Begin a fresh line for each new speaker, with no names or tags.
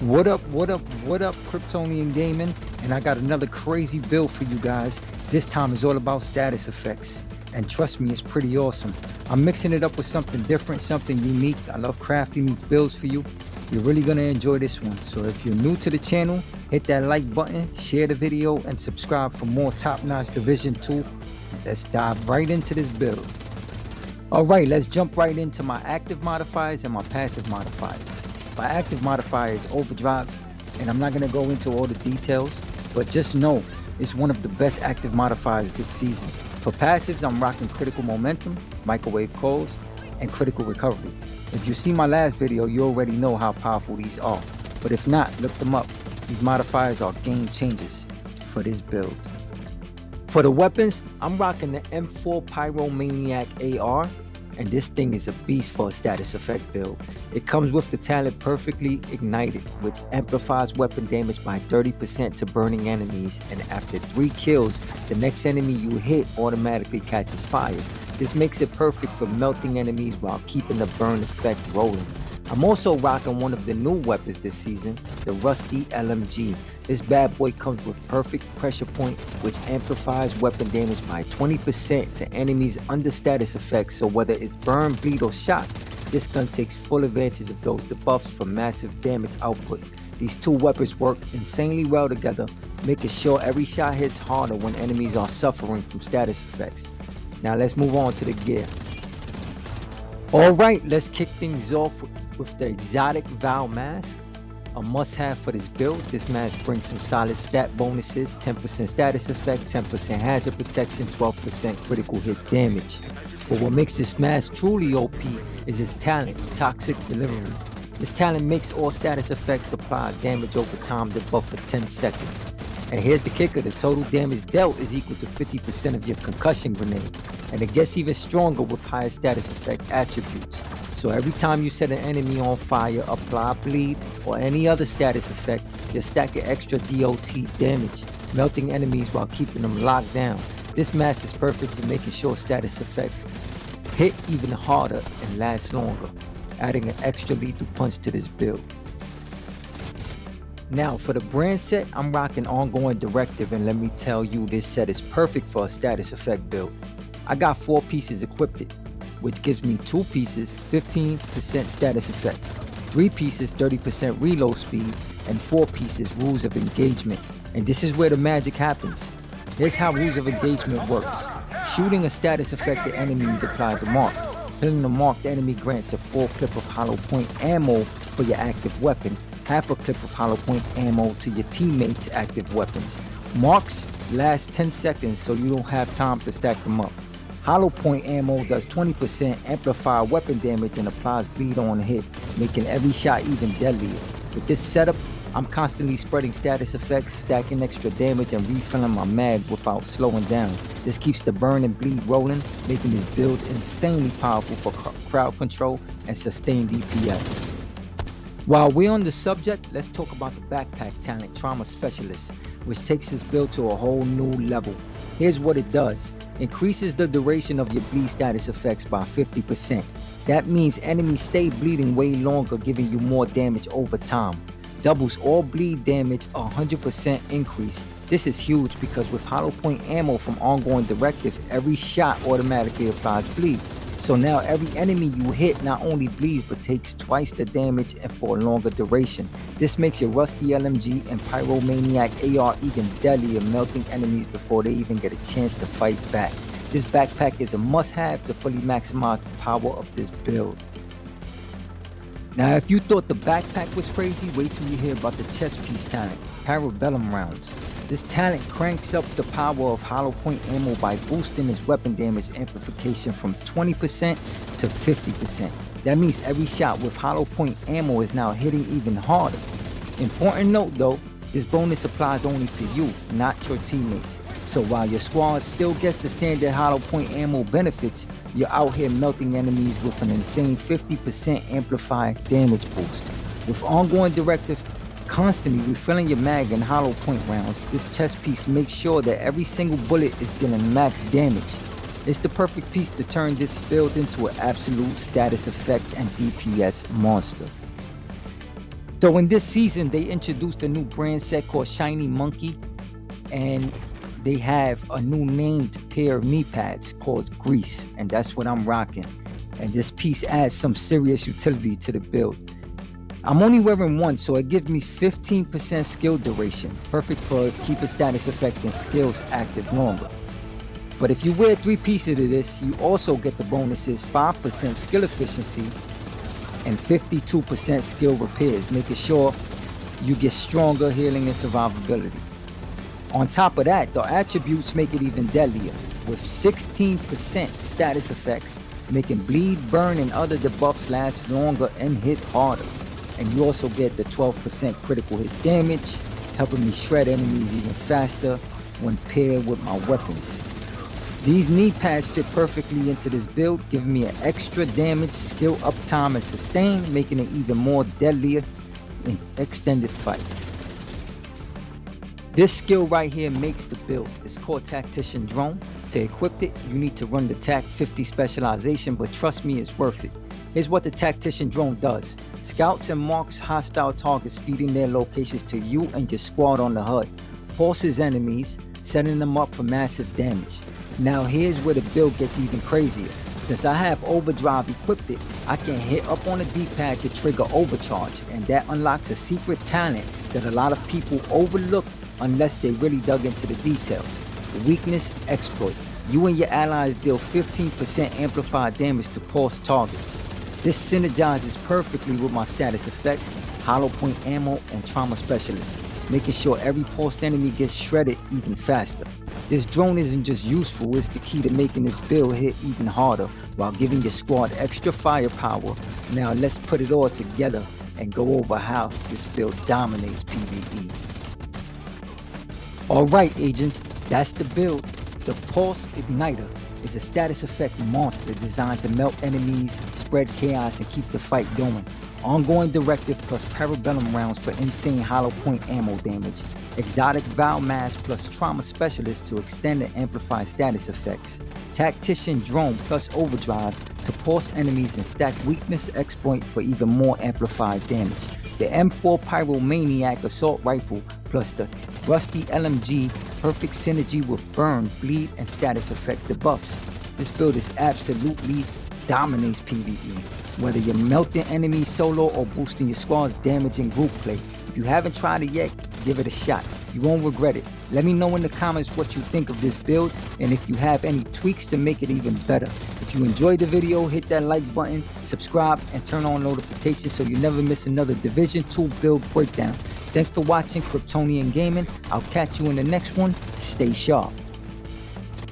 What up, Kryptonian Gaming? And I got another crazy build for you guys. This time is all about status effects. And trust me, it's pretty awesome. I'm mixing it up with something different, something unique. I love crafting these builds for you. You're really gonna enjoy this one. So if you're new to the channel, hit that like button, share the video, and subscribe for more top-notch Division 2. Let's dive right into this build. Alright, let's jump right into my active modifiers and my passive modifiers. My active modifier is overdrive, and I'm not going to go into all the details, but just know it's one of the best active modifiers this season. For passives, I'm rocking critical momentum, microwave coils, and critical recovery. If you see my last video, you already know how powerful these are, but if not, look them up. These modifiers are game changers for this build. For the weapons, I'm rocking the M4 Pyromaniac AR, and this thing is a beast for a status effect build. It comes with the talent Perfectly Ignited, which amplifies weapon damage by 30% to burning enemies, and after 3 kills, the next enemy you hit automatically catches fire. This makes it perfect for melting enemies while keeping the burn effect rolling. I'm also rocking one of the new weapons this season, the Rusty LMG. This bad boy comes with perfect pressure point, which amplifies weapon damage by 20% to enemies under status effects, so whether it's burn, bleed, or shot, this gun takes full advantage of those debuffs for massive damage output. These two weapons work insanely well together, making sure every shot hits harder when enemies are suffering from status effects. Now let's move on to the gear. Alright, let's kick things off with the exotic Val mask. A must-have for this build. This mask brings some solid stat bonuses: 10% status effect, 10% hazard protection, 12% critical hit damage. But what makes this mask truly OP is its talent, Toxic Delivery. This talent makes all status effects apply damage over time debuff for 10 seconds. And here's the kicker: the total damage dealt is equal to 50% of your concussion grenade. And it gets even stronger with higher status effect attributes. So every time you set an enemy on fire, apply bleed, or any other status effect, you're stacking extra DOT damage, melting enemies while keeping them locked down. This mask is perfect for making sure status effects hit even harder and last longer, adding an extra lethal punch to this build. Now for the brand set, I'm rocking Ongoing Directive, and let me tell you, this set is perfect for a status effect build. I got 4 pieces equipped, which gives me 2 pieces 15% status effect, 3 pieces 30% reload speed, and 4 pieces rules of engagement. And this is where the magic happens. Here's how rules of engagement works. Shooting a status affected enemies applies a mark. Killing a marked enemy grants a full clip of hollow point ammo for your active weapon, half a clip of hollow point ammo to your teammates' active weapons. Marks last 10 seconds, so you don't have time to stack them up. Hollow point ammo does 20% amplify weapon damage and applies bleed on hit, making every shot even deadlier. With this setup, I'm constantly spreading status effects, stacking extra damage, and refilling my mag without slowing down. This keeps the burn and bleed rolling, making this build insanely powerful for crowd control and sustained DPS. While we're on the subject, let's talk about the backpack talent Trauma Specialist, which takes this build to a whole new level. Here's what it does. Increases the duration of your bleed status effects by 50%. That means enemies stay bleeding way longer, giving you more damage over time. Doubles all bleed damage 100% increase. This is huge because with hollow point ammo from Ongoing Directive, every shot automatically applies bleed. So now every enemy you hit not only bleeds but takes twice the damage and for a longer duration. This makes your Rusty LMG and Pyromaniac AR even deadlier, melting enemies before they even get a chance to fight back. This backpack is a must-have to fully maximize the power of this build. Now if you thought the backpack was crazy, wait till you hear about the chest piece talent, Parabellum Rounds. This talent cranks up the power of hollow point ammo by boosting its weapon damage amplification from 20% to 50%. That means every shot with hollow point ammo is now hitting even harder. Important note though, this bonus applies only to you, not your teammates. So while your squad still gets the standard hollow point ammo benefits, you're out here melting enemies with an insane 50% amplified damage boost. With Ongoing Directive, constantly refilling your mag and hollow point rounds, this chest piece makes sure that every single bullet is dealing max damage. It's the perfect piece to turn this build into an absolute status effect and DPS monster. So in this season, they introduced a new brand set called Shiny Monkey, and they have a new named pair of knee pads called Grease, and that's what I'm rocking. And this piece adds some serious utility to the build. I'm only wearing one, so it gives me 15% skill duration, perfect for keeping status effect and skills active longer. But if you wear 3 pieces of this, you also get the bonuses 5% skill efficiency and 52% skill repairs, making sure you get stronger healing and survivability. On top of that, the attributes make it even deadlier, with 16% status effects, making bleed, burn, and other debuffs last longer and hit harder. And you also get the 12% critical hit damage, helping me shred enemies even faster when paired with my weapons. These knee pads fit perfectly into this build, giving me an extra damage, skill uptime, and sustain, making it even more deadlier in extended fights. This skill right here makes the build. It's called Tactician Drone. To equip it, you need to run the TAC 50 specialization, but trust me, it's worth it. Here's what the Tactician Drone does. Scouts and marks hostile targets, feeding their locations to you and your squad on the HUD. Pulses enemies, setting them up for massive damage. Now here's where the build gets even crazier. Since I have Overdrive equipped it, I can hit up on the D-pad to trigger Overcharge, and that unlocks a secret talent that a lot of people overlook unless they really dug into the details. The weakness exploit. You and your allies deal 15% amplified damage to pulse targets. This synergizes perfectly with my status effects, hollow point ammo, and trauma specialist, making sure every pulsed enemy gets shredded even faster. This drone isn't just useful, it's the key to making this build hit even harder while giving your squad extra firepower. Now let's put it all together and go over how this build dominates PvE. Alright agents, that's the build. The Pulse Igniter is a status effect monster designed to melt enemies, spread chaos, and keep the fight going. Ongoing directive plus parabellum rounds for insane hollow point ammo damage. Exotic Val Mask plus Trauma Specialist to extend and amplify status effects. Tactician Drone plus Overdrive to pulse enemies and stack Weakness Exploit for even more amplified damage. The M4 Pyromaniac Assault Rifle plus the Rusty LMG, perfect synergy with burn, bleed, and status effect debuffs. This build is absolutely dominates PvE. Whether you're melting enemies solo or boosting your squad's damage in group play. If you haven't tried it yet, give it a shot. You won't regret it. Let me know in the comments what you think of this build and if you have any tweaks to make it even better. If you enjoyed the video, hit that like button, subscribe, and turn on notifications so you never miss another Division 2 build breakdown. Thanks for watching Kryptonian Gaming. I'll catch you in the next one. Stay sharp.